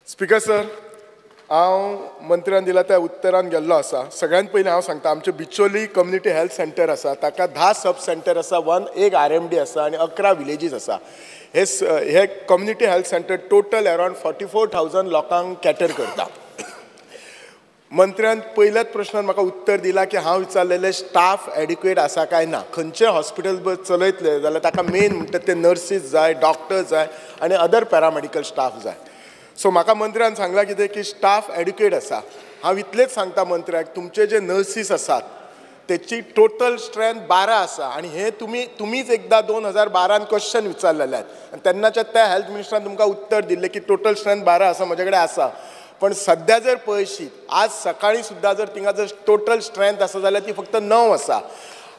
Speaker sir, हांव मंत्र्यान दिला त्या उत्तरान गेल्लो आसा. सगळ्यांत पयलीं हांव सांगता, आमचे बिचोली कम्युनिटी हेल्थ सेंटर आसा, ताका 10 सब सेंटर आसा, एक RMD आसा आनी 11 विलेजीस आसा. हे community health centre total around 44,000 लोकांक कॅटर करता. मंत्र्यान पयल्याच प्रश्नान म्हाका उत्तर दिला की हांव विचारलेले स्टाफ एडिक्वेट आसा काय ना. खंयचे हॉस्पिटल चलयतले जाल्यार ताका मेन म्हणटा ते नर्सीस जाय, डॉक्टर्स जाय आनी अदर पॅरामेडिकल स्टाफ जाय. सो म्हाका मंत्र्यान सांगला कितें की स्टाफ एड्युकेट आसा. हांव इतलेंच सांगता मंत्र्याक, तुमचे जे नर्सीस आसात तेची टोटल स्ट्रेंथ 12 आसा आनी हे तुमीच एकदा 2012 क्वेश्चन विचारलेले आनी तेन्नाच्या त्या हेल्थ मिनिस्टरान तुमकां उत्तर दिल्लें की टोटल स्ट्रेंथ 12 आसा, म्हजे कडेन आसा. पण सध्या जर पळयशीत, आज सकाळी सुद्धा जर थिंगा जर टोटल स्ट्रेंथ आसा जाल्यार ती फक्त 9 आसा.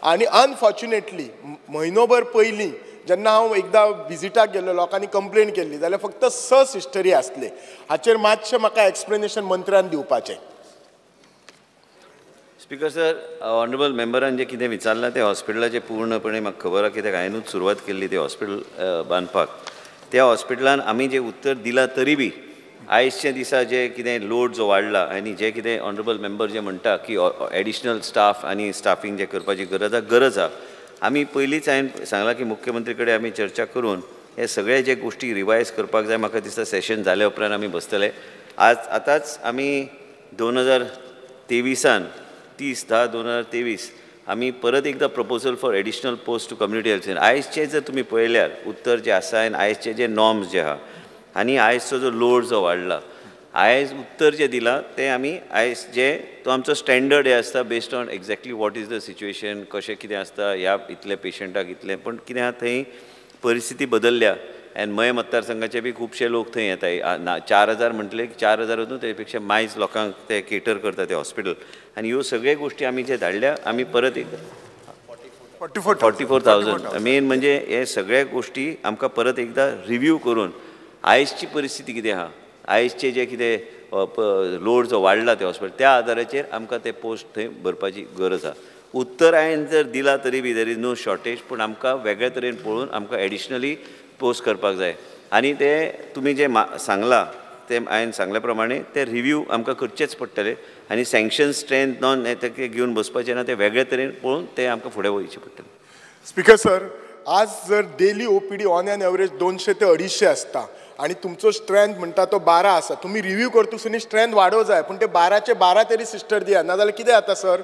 आनी अनफॉर्च्युनेटली म्हयनोभर पयलीं जेन्ना हांव एकदा विजिटाक गेल्लो, लोकांनी कंप्लेन केल्ली जाल्यार फक्त 6 सिस्टरी आसले. हाचेर मातशें म्हाका एक्सप्लेनेशन मंत्र्यान दिवपाचें. स्पीकर सर, ऑनरेबल मेंबरान जे कितें विचारलां ते हॉस्पिटलाचे पूर्णपणे म्हाका खबर आसा, कित्याक हांवेंनूच सुरवात केल्ली ते हॉस्पिटल बांदपाक. त्या हॉस्पिटलान आमी जे उत्तर दिलां तरी बी आयजच्या दिसा जे कितें लोड जो वाडला आनी जे कितें ऑनरेबल मेंबर जे म्हणटा की एडिशनल स्टाफ आनी स्टाफींग जे करपाची गरज आसा, आमी पयलींच हांवें सांगलां की मुख्यमंत्री कडेन आमी चर्चा करून हे सगळे जे गोष्टी रिवायज करपाक जाय. म्हाका दिसता सेशन जाल्या उपरांत आमी बसतले. आतांच आमी 2023 30/10/2023 आमी परत एकदा proposal for additional post to community health centre. आयजचे जर तुमी पळयल्यार उत्तर जे आसा आनी आयजचे जे नॉर्म्स जे आहा आनी आयजचो जो लोड जो वाडला, आयज उत्तर जे दिलां ते आमी आयज जे तो आमचो स्टँडर्ड हे आसता based on exactly what is the situation, कशें कितें आसता, ह्या इतल्या पेशंटाक इतलें. पण कितें आहा थंय परिस्थिती बदलल्या आनी मय मतदारसंघाचे बी खुबशे लोक थंय येताय. 4,000 म्हटले की 4,000 वचून तेपेक्षा मायज लोकांक ते केटर करता ते हॉस्पिटल. आनी ह्यो सगळे गोश्टी आमी जे धाडल्या, आमी परत एक 44,000 मेन म्हणजे हे सगळे गोश्टी आमकां परत एकदा रिव्यू करून आयजची परिस्थिती कितें आहा, आयजचे जे कितें लोड जो वाडला ते हॉस्पिटल, त्या आदाराचेर आमकां ते पोस्ट थंय भरपाची गरज आहा. उत्तर हांवें जर दिला तरी बी देर इज नो शॉर्टेज, पूण आमकां वेगळे तरेन पळोवन आमकां एडिशनली पोस्ट करपाक जाय. आनी ते तुमी जे सांगलां ते हांवें सांगल्या प्रमाणे ते रिव्यू आमकां करचेच पडटले आनी सँक्शन स्ट्रेंथ नॉन ते घेवन बसपाचें ना, ते वेगळे तरेन पळोवन ते आमकां फुडें वयचें पडटलें. स्पीकर सर, आज जर daily OPD on an average 200 ते 250 आसता आणि तुमचो स्ट्रेंथ म्हणटा तो 12 आसा, तुम्ही रिव्यू करतुसनी स्ट्रेंथ वाडोवं जाय, पण ते 12चे 12 तरी सिस्टर दिया. नाजाल्यार कितें जाता सर,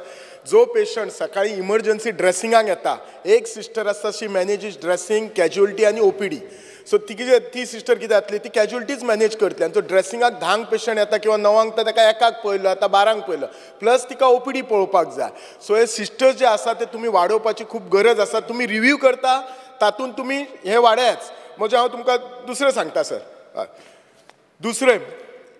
जो पेशंट सकाळी इमर्जन्सी ड्रेसिंगाक येता, एक सिस्टर आसता, शी मॅनेजीस ड्रेसिंग, कॅज्युअलिटी आनी OPD. सो ती सिस्टर कितें जातली, ती कॅज्युअलिटीज मॅनेज करतली आनी जो ड्रेसिंगाक 10 पेशंट येता किंवा 9 तर ताका एकाक पळयलो, आतां 12 पळयलो, प्लस तिका OPD पळोवपाक जाय. सो हे सिस्टर्स जे आसा ते तुमी वाडोवपाची खूब गरज आसा. तुमी रिव्यू करता तातूंत तुमी हे वाडयाच. म्हणजे हांव तुमकां दुसरें सांगता सर. दुसरें,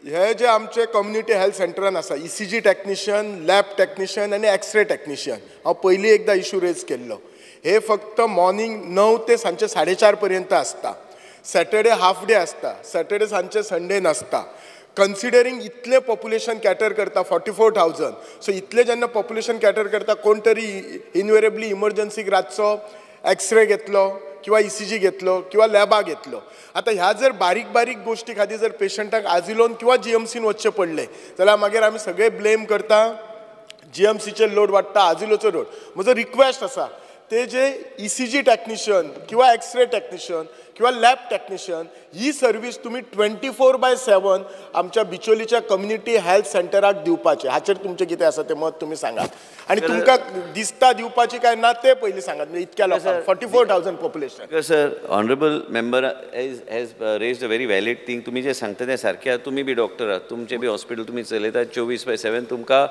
हे जे आमचे कम्युनिटी हेल्थ सेंटरान आसा, ECG टॅक्निशियन, लॅब टॅक्निशियन आनी एक्सरे टॅक्निशियन, हांव पयलीं एकदा इशू रेज केल्लो. हे फक्त मॉर्निंग 9 ते सांचे 4:30 पर्यंत आसता. सॅटर्डे हाफ डे आसता, सॅटर्डे सांचे संडे नासता. कन्सिडरींग इतले पॉप्युलेशन कॅटर करता 44,000, सो इतले जेन्ना पॉप्युलेशन कॅटर करता, कोण तरी इनवेरेबली इमर्जन्सीक रातचो एक्सरे घेतलो किंवा ECG घेतलो किंवा लॅबाक घेतलो. आतां ह्या जर बारीक बारीक गोश्टी खातीर जर पेशंटाक आजिलोन किंवा GMCन वचचें पडलें जाल्यार मागीर आमी सगळे ब्लेम करता GMCचेर लोड वाडटा, आजिलोचो लोड. म्हजो रिक्वेस्ट आसा, ते जे ECG टॅक्निशियन किंवा एक्सरे टॅक्निशियन किंवा लॅब टॅक्निशियन ही सर्वीस तुम्ही 24/7 आमच्या बिचोलीच्या कम्युनिटी हेल्थ सेंटराक दिवपाचे. हाचेर तुमचें कितें आसा तें मत तुमी सांगात. आनी तुमकां दिसता दिवपाची काय ना ते पयलीं सांगात. म्हणजे इतक्या लोकांक 44,000 population. Sir, honourable member has raised a very valid thing. तुमी जे सांगता तें सारकें आहा. तुमी बी डॉक्टर आहात, तुमचें बी हॉस्पिटल तुमी चलयतात 24/7. तुमकां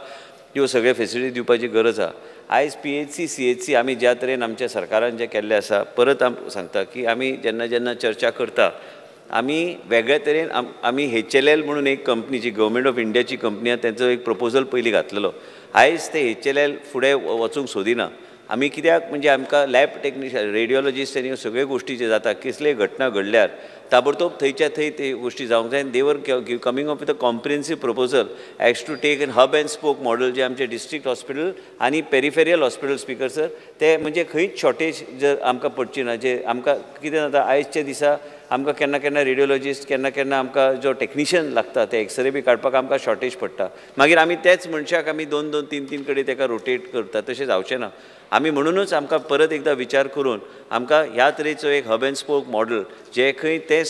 ह्यो सगळे फेसिलिटी दिवपाची गरज आहा. आयज PHC CHC आमी ज्या तरेन आमच्या सरकारान जे केल्लें आसा, परत सांगता की आमी जेन्ना जेन्ना चर्चा करता, आमी वेगळे तरेन आमी HLL म्हणून एक कंपनी, जी गव्हर्मेंट ऑफ इंडियाची कंपनी आहा, तेंचो एक प्रपोजल पयलीं घातलेलो. आयज ते HLL फुडें वचूंक सोदिना. आमी कित्याक, म्हणजे आमकां लॅब टॅक्निशियन, रेडिओलॉजिस्ट आनी ह्यो सगळ्यो गोश्टी जे जाता, कसलेय घटना घडल्यार ताबडतोब थंयच्या थंय ते गोश्टी जावंक जाय. They're coming up with a comprehensive proposal x to take an hub and spoke model, जे आमचे डिस्ट्रिक्ट हॉस्पिटल आनी पेरिफेरियल हॉस्पिटल स्पीकर सर, ते म्हणजे खंयच शॉर्टेज जर आमकां पडची ना. जे आमकां कितें जाता, आयजच्या दिसा आमकां केन्ना केन्ना रेडिओलॉजिस्ट केन्ना केन्ना आमकां जो टेक्निशियन लागता ते एक्सरे बी काडपाक आमकां शॉर्टेज पडटा मागीर आमी तेच मनशाक आमी 2-2 3-3 कडेन ताका रोटेट करता तशें जावचें ना आमी म्हणूनच आमकां परत एकदां विचार करून आमकां ह्या तरेचो एक हब एंड स्पोक मॉडल जे खंय ते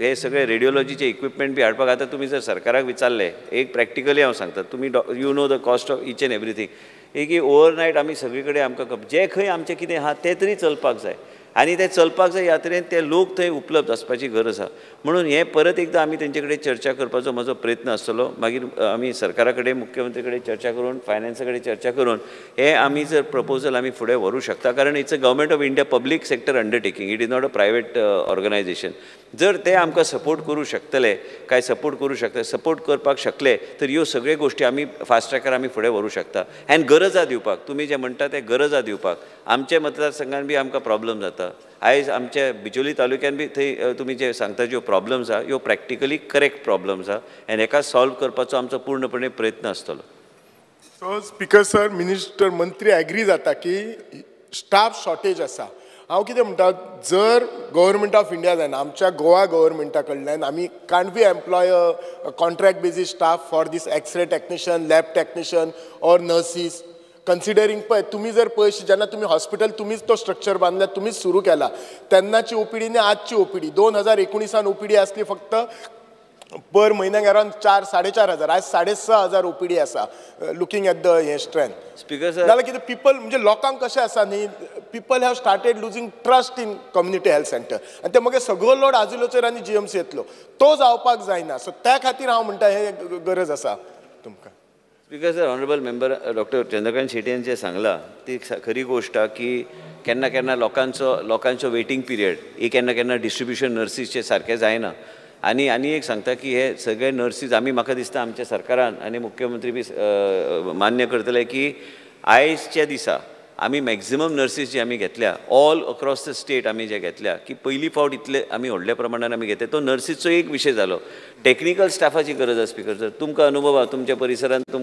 हे सगळे रेडिओलॉजीचे इक्विपमेंट बी हाडपाक आतां तुमी जर सरकाराक विचारले एक प्रॅक्टिकली हांव सांगता तुमी you know the cost of each end everything एक ओवरनायट आमी सगळे कडेन आमकां जे खंय आमचें कितें आहा तें तरी चलपाक जाय आनी ते चलपाक जाय ह्या तरेन ते लोक थंय उपलब्ध आसपाची गरज आहा म्हणून हें परत एकदां आमी तेंचे कडेन चर्चा करपाचो म्हजो प्रयत्न आसतलो मागीर आमी सरकारा कडेन मुख्यमंत्री कडेन चर्चा करून फायनान्सा कडेन चर्चा करून हे आमी जर प्रपोजल आमी फुडें व्हरूंक शकता कारण it's a government of India public sector undertaking it is not a private organization जर ते आमकां सपोर्ट करूं शकतले काय सपोर्ट करूं शकता सपोर्ट करपाक शकले तर ह्यो सगळ्यो गोश्टी आमी फास्ट ट्रॅकार आमी फुडें व्हरूंक शकता आनी गरजा दिवपाक तुमी जे म्हणटा ते गरजा दिवपाक आमचे मतदारसंघान बी आमकां प्रॉब्लम जाता आयज आमच्या बिचोली तालुक्यान बी थंय तुमी जे सांगता ज्यो प्रॉब्लम्स आहा ह्यो प्रॅक्टिकली करेक्ट प्रॉब्लम्स आहा आनी हेका सॉल्व करपाचो आमचो पूर्णपणे प्रयत्न आसतलो सो स्पीकर सर मिनिस्टर मंत्री एग्री जाता की स्टाफ शॉर्टेज आसा हांव कितें म्हणटा जर गव्हर्मेंट ऑफ इंडिया जायना आमच्या गोवा गव्हर्मेंटा कडल्यान आमी can't be employ contract basis staff for these x-ray technician lab technician or nurses considering पळय तुमी जर पयशे जेन्ना तुमी हॉस्पिटल तुमीच तो स्ट्रक्चर बांदला तुमीच सुरू केला तेन्नाची ओपीडी आनी आजची ओपीडी 2019 ओपीडी आसली फक्त पर म्हयन्याक अरावंड 4-4.5 हजार आज 6.5 ओपीडी आसा लुकींग एट द हे स्ट्रेंथ स्पीकर सर जाल्यार कितें पीपल म्हणजे लोकांक कशें आसा न्ही people have started losing trust in community health centre आनी ते मागीर सगळो लोड आजिलोचेर आनी जीएमसी येतलो तो जावपाक जायना सो त्या खातीर हांव म्हणटा हे गरज आसा तुमकां speaker sir honourable member doctor Chandrakant Shetty यांनी जे सांगला ती खरी गोष्ट की केन्ना केन्ना लोकांचो वेटिंग पिरियड ही केन्ना केन्ना डिस्ट्रिब्युशन नर्सीसचे सारकें जायना आनी एक सांगता की हे सगळे नर्सीस आमी म्हाका दिसता आमच्या सरकारान आनी मुख्यमंत्री बी मान्य करतले की आयजच्या दिसा आमी मॅक्झिमम नर्सीस जे आमी घेतल्या ऑल अक्रॉस द स्टेट आमी जे घेतल्या की पयली फावट इतले आमी व्हडल्या प्रमाणान आमी घेतले तो नर्सीसचो एक विशय जालो टेक्निकल स्टाफाची गरज आसा स्पीकर सर तुमकां अनुभव आहा तुमच्या परिसरांत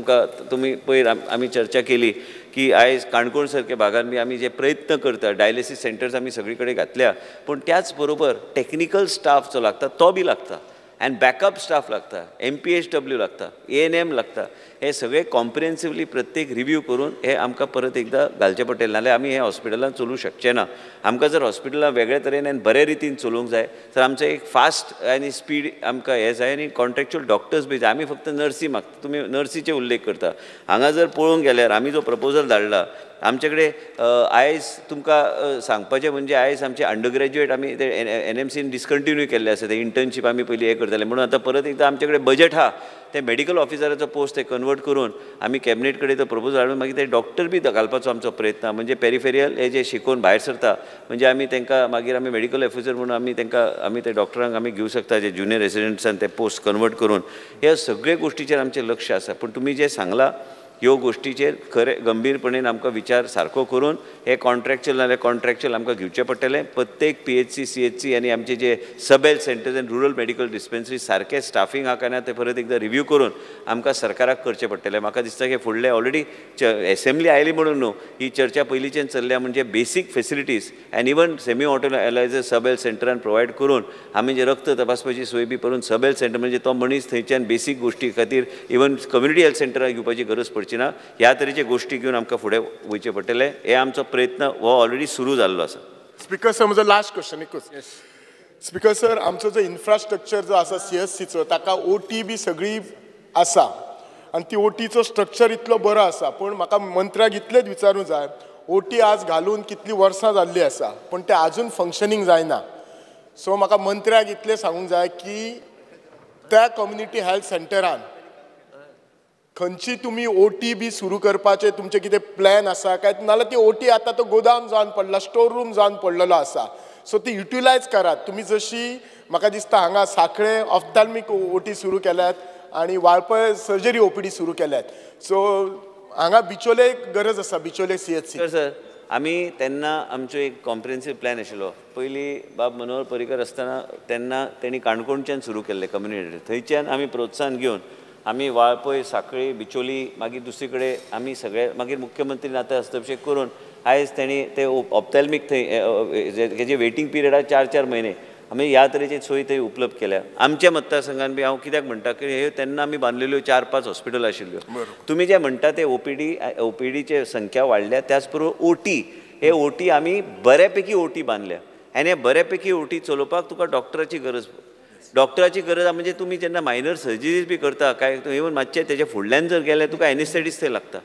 तुमी पयर आमी चर्चा केली की आयज काणकोण सारक्या भागान बी आमी जे प्रयत्न करता डायलिसीस सेंटर्स आमी सगळी कडेन घातल्या पूण त्याच बरोबर टेक्निकल स्टाफ जो लागता तो बी लागता आनी बॅकअप स्टाफ लागता MPHW लागता ANM लागता हे सगळे कॉम्प्रिहेन्सिवली प्रत्येक रिव्यू करून हे आमकां परत एकदां घालचें पडटलें नाल्यार आमी हे हॉस्पिटलांत चलूंक शकचे ना आमकां जर हॉस्पिटलां वेगळे तरेन आनी बरे रितीन चलोवंक जाय तर आमचो एक फास्ट आनी स्पीड आमकां हे जाय आनी कॉन्ट्रॅक्च्युअल डॉक्टर्स बी जाय आमी फक्त नर्सी मागता तुमी नर्सीचे उल्लेख करता हांगा जर पळोवंक गेल्यार आमी जो प्रपोजल धाडला आमचे कडेन आयज तुमकां सांगपाचें म्हणजे आयज आमचे अंडर ग्रॅज्युएट आमी ते NMCन डिस्कंटिन्यू केल्ले आसा ते इंटर्नशीप आमी पयलीं हे करताले म्हणून आतां परत एकदां आमचे कडेन बजेट आहा ते मेडिकल ऑफिसराचो पोस्ट ते कन्वर्ट करून आमी कॅबिनेट कडेन तो प्रपोजल हाडून मागीर ते डॉक्टर बी घालपाचो आमचो प्रयत्न म्हणजे पेरिफेरियल हे जे शिकून भायर सरता म्हणजे आमी तांकां मागीर आमी मेडिकल ऑफिसर म्हणून आमी ते डॉक्टरांक आमी घेवंक शकता जे ज्युनियर रेसिडेंट्सान ते पोस्ट कन्वर्ट करून ह्या सगळे गोश्टीचेर आमचें लक्ष आसा पूण तुमी जे सांगला ह्यो गोश्टीचेर खरें गंभीरपणेन आमकां विचार सारको करून हे कॉन्ट्रॅक्च्युअल नाल्यार कॉन्ट्रॅक्च्युअल आमकां घेवचें पडटलें प्रत्येक PHC CHC आनी आमचे जे सब हेल्थ सेंटर्स आनी रुरल मेडिकल डिस्पेन्सरी सारकें स्टाफींग आहा काय ना ते परत एकदां रिव्यू करून आमकां सरकाराक करचें पडटलें म्हाका दिसता की फुडले ऑलरेडी एसेंब्ली आयली म्हणून न्हू ही चर्चा पयलींच्यान चल्ल्या म्हणजे बेसीक फेसिलिटीज एंड इवन सेमी ऑटोलायझर सब हेल्थ सेंटरान प्रोवायड करून आमी जे रक्त तपासपाची सोय बी करून सब हेल्थ सेंटर म्हणजे तो मनीस थंयच्यान बेसीक गोश्टी खातीर इवन कम्युनिटी हेल्थ सेंटराक घेवपाची गरज पडची ना ह्या तरेचे गोश्टी घेवन आमकां फुडें वयचें पडटलें हे आमचो प्रयत्न हो ऑलरेडी सुरू जाल्लो आसा स्पीकर सर म्हजो लास्ट क्वेश्चन एकूच स्पीकर सर आमचो जो इन्फ्रास्ट्रक्चर जो आसा CHCचो ताका OT बी सगळी आसा आनी ती OTचो स्ट्रक्चर इतलो बरो आसा पूण म्हाका मंत्र्याक इतलेंच विचारूंक जाय OT आज घालून कितलीं वर्सां जाल्लीं आसा पूण ते आजून फंक्शनींग जायना सो म्हाका मंत्र्याक इतलें सांगूंक जाय की त्या कम्युनिटी हेल्थ सेंटरान खंयची तुमी OT बी सुरू करपाचे तुमचे कितें प्लॅन आसा काय नाल्यार ती OT आतां तो गोदाम जावन पडला स्टोर रूम जावन पडलेलो आसा सो ती युटिलायज करात तुमी जशी म्हाका दिसता हांगा सांखळे ऑफ्थॅल्मिक OT सुरू केल्यात आनी वाळपय सर्जरी OPD सुरू केल्यात सो हांगा बिचोले गरज आसा बिचोले CHC सर आमी तेन्ना आमचो एक कॉम्प्रिहेन्सीव प्लॅन आशिल्लो पयलीं बाब मनोहर पर्रीकर आसतना तेन्ना तेणी काणकोणच्यान सुरू केल्ले कम्युनिटी थंयच्यान आमी प्रोत्साहन घेवन आमी वाळपय सांखळी बिचोली मागीर दुसरे कडेन आमी सगळे मागीर मुख्यमंत्रीन आतां हस्तक्षेप करून आयज तेणी ते ऑप्थॅल्मीक थंय हेजे वेटिंग पिरियड आहा 4-4 म्हयने आमी ह्या तरेची सोय थंय उपलब्ध केल्या. आमच्या मतदारसंघान बी हांव कित्याक म्हणटा की हे तेन्ना आमी बांदलेल्यो 4-5 हॉस्पिटल आशिल्ल्यो. तुमी जे म्हणटा ते ओपीडीचे संख्या वाडल्या, त्याच बरोबर ओटी, हे ओटी आमी बऱ्यापैकी ओटी बांदल्या आनी हे बऱ्यापैकी ओटी चलोवपाक तुका डॉक्टराची गरज म्हणजे तुम्ही जेन्ना मायनर सर्जरीज बी करता काय इवन मातशें तेजे फुडल्यान जर गेले तुका एनेस्थेटिस्ट थंय लागता.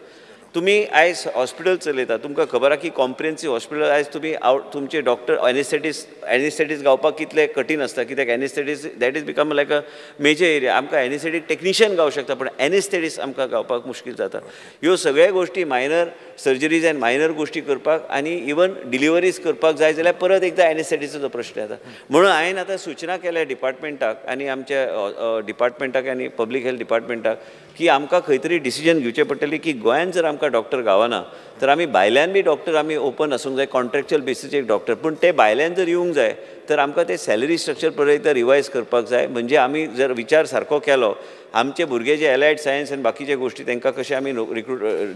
तुम्ही आयज हॉस्पिटल चलयता, तुमकां खबर आहा की कॉम्प्रिहेन्सिव्ह हॉस्पिटल आयज तुम्ही तुमचे डॉक्टर एनेस्थेटिस्ट गावपाक कितले कठीण आसता, कित्याक anaesthetist that is become like a major area. आमकां एनेस्थेटिक टेक्निशियन गावूं शकता, पण एनेस्थेटिस्ट आमकां गावपाक मुश्कील जाता. ह्यो सगळ्या गोश्टी मायनर सर्जरीज आनी मायनर गोश्टी करपाक आनी इवन डिलिव्हरीज करपाक जाय जाल्यार परत एकदा एनेस्थेटिस्टाचो प्रश्न येता. म्हणून हांवें आतां सूचना केल्या डिपार्टमेंटाक आनी आमच्या डिपार्टमेंटाक आनी पब्लीक हेल्थ डिपार्टमेंटाक की आमकां खंय तरी डिसिजन घेवचें पडटलें की गोंयांत जर आमकां डॉक्टर गावना तर आमी भायल्यान बी डॉक्टर आमी ओपन आसूंक जाय, कॉन्ट्रॅक्च्युअल बेसिसचेर डॉक्टर. पूण ते भायल्यान जर येवंक जाय तर आमकां ते सॅलरी स्ट्रक्चर परत रिवायज करपाक जाय. म्हणजे आमी जर विचार सारको केलो, आमचे भुरगे जे एलायड सायन्स आनी बाकीचे गोश्टी तांकां कशें आमी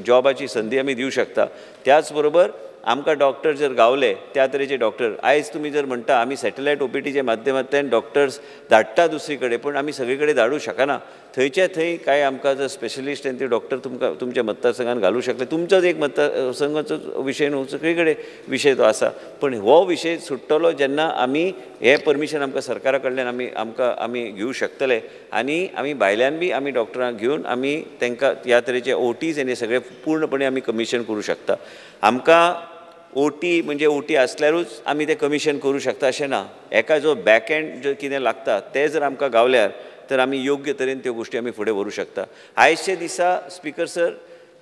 जॉबाची संदी आमी दिवं शकता. त्याच बरोबर आमकां डॉक्टर जर गावले त्या तरेचे डॉक्टर, आयज तुमी जर म्हणटा आमी सॅटेलायट ओपीटीच्या माध्यमांतल्यान डॉक्टर्स धाडटा दुसरी कडेन, पूण आमी सगळे कडेन धाडूं शकना. थंयचे थंय कांय आमकां जर स्पेशलिस्ट आनी ते डॉक्टर तुमकां तुमच्या मतदारसंघान घालूं शकले. तुमचोच एक मतदारसंघाचो विशय न्हू, सगळे कडेन विशय तो आसा. पण हो विशय सुट्टलो जेन्ना आमी हे परमिशन आमकां सरकारा कडल्यान आमी घेवं शकतले आनी आमी भायल्यान बी आमी डॉक्टरांक घेवन आमी तांकां ह्या तरेचे ओटीज आनी सगळे पूर्णपणे आमी कमिशन करूं शकता. आमकां ओटी म्हणजे ओटी आसल्यारूच आमी तें कमिशन करूं शकता अशें ना. एका जो बॅक एंड जर कितें लागता ते जर आमकां गावल्यार तर आमी योग्य तरेन त्यो गोश्टी आमी फुडें व्हरूं शकता. आयजचे दिसा स्पिकर सर,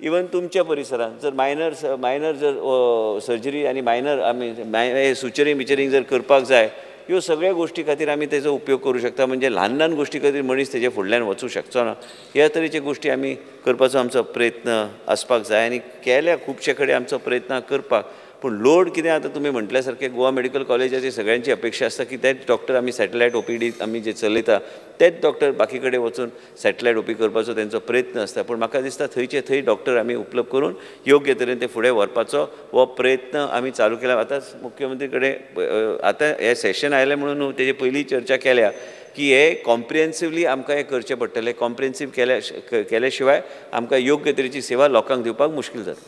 इवन तुमच्या परिसरांत जर मायनर जर सर्जरी आनी मायनर आमी सुचरींग बिचरींग जर करपाक जाय, ह्यो सगळ्या गोश्टी खातीर आमी तेजो उपयोग करूं शकता. म्हणजे ल्हान ल्हान गोश्टी खातीर मनीस तेजे फुडल्यान वचूं शकचो ना. ह्या तरेचे गोश्टी आमी करपाचो आमचो प्रयत्न आसपाक जाय आनी केल्या खुबशे कडेन आमचो प्रयत्न करपाक. पूण लोड कितें आतां तुमी म्हटल्या सारकें गोवा मेडिकल कॉलेजाची सगळ्यांची अपेक्षा आसता की तेच डॉक्टर आमी सॅटेलायट ओपीडी आमी जे चलयता तेच डॉक्टर बाकी कडेन वचून सॅटेलायट ओपी करपाचो तेंचो प्रयत्न आसता. पूण म्हाका दिसता थंयचे थंय डॉक्टर आमी उपलब्ध करून योग्य तरेन ते फुडें व्हरपाचो हो प्रयत्न आमी चालू केला. आतांच मुख्यमंत्री कडेन आतां हें सेशन आयलें म्हणून तेजे पयलीं चर्चा केल्या की हे कॉम्प्रिहेन्सिवली आमकां हें करचें पडटलें. कॉम्प्रिहेन्सीव केल्या शिवाय आमकां योग्य तरेची सेवा लोकांक दिवपाक मुश्कील जाता.